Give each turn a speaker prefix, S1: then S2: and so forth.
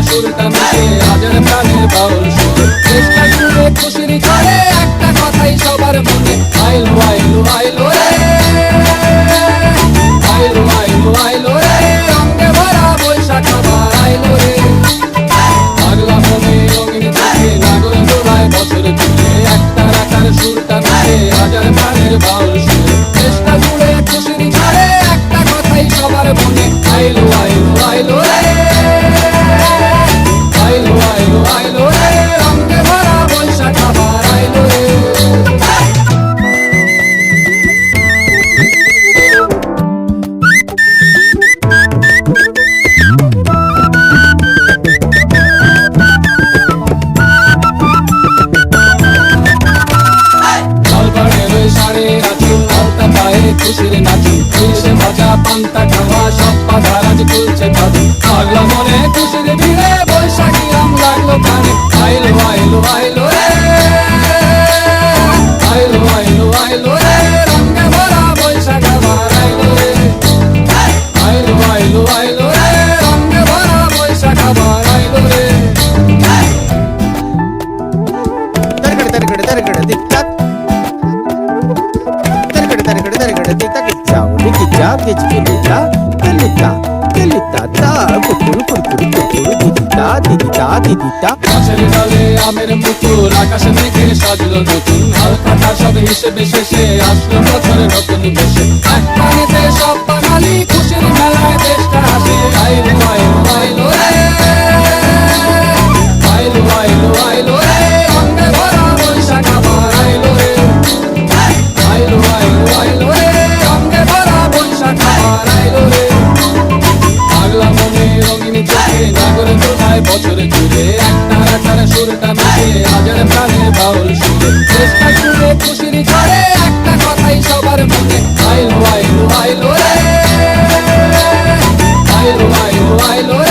S1: সুরটা মিশে হাজার প্রাণের বাউল সুরে চেষ্টা জুড়ে খুশির ঝড়ে একটা কথাই সবার মনে আইলো আইলো আইলো রে আইলো আইলো আইলো রে রঙে ভরা বৈশাখ আবার আইলো রে পাগলা মনে রঙিন চোখে নাগর দোলায় বছর জুড়ে একটা রাখার সুরটা মিশে হাজার প্রাণের বাউল সুরে চেষ্টা জুড়ে খুশির ঝড়ে একটা কথাই সবার মনে আইলো আইলো আইলো রে আইলো আইলো আইলো রে রঙে ভরা বৈশাখ আবার আইলো রে খুশির নাচি খুশি ভাজা পান্তা খাওয়া সব পাধারাজ খুলছে কাঁদু পাগলা মনে খুশির ভিড়ে বৈশাখী রং লাগলো কানে আইলো আইলো আইলো রে আইলো আইলো আইলো রে রঙে ভরা বৈশাখ আবার আইলো রে আইলো আইলো আইলো রে রঙে ভরা বৈশাখ আবার আইলো রে
S2: তরগড় তরগড় তরগড় দিক্তাক
S1: গাছের ডালে আমের মুকুল আকাশে মেঘে সাজলো নতুন হালকাটা সব হিসেবে শেষে আসলো বছর নতুন বেশে এক পানেতে সব বাঙালি খুশির মেলায় দেশটা হাসে আইলো আইলো আইলো রে আইলো আইলো আইলো রে রঙে ভরা বৈশাখ আবার আইলো রে আইলো আইলো আইলো রে রঙে ভরা বৈশাখ আবার আইলো রে পাগলা মনে রঙিন চোখে নাগর দোলায় বছর জুড়ে একটা রাখার সুরটা মিশে হাজার প্রাণের বাউল সুরে চেষ্টা জুড়ে খুশির ঝড়ে একটা কথাই সবার মনে আইলো আইলো আইলো রে আইলো আইলো আইলো রে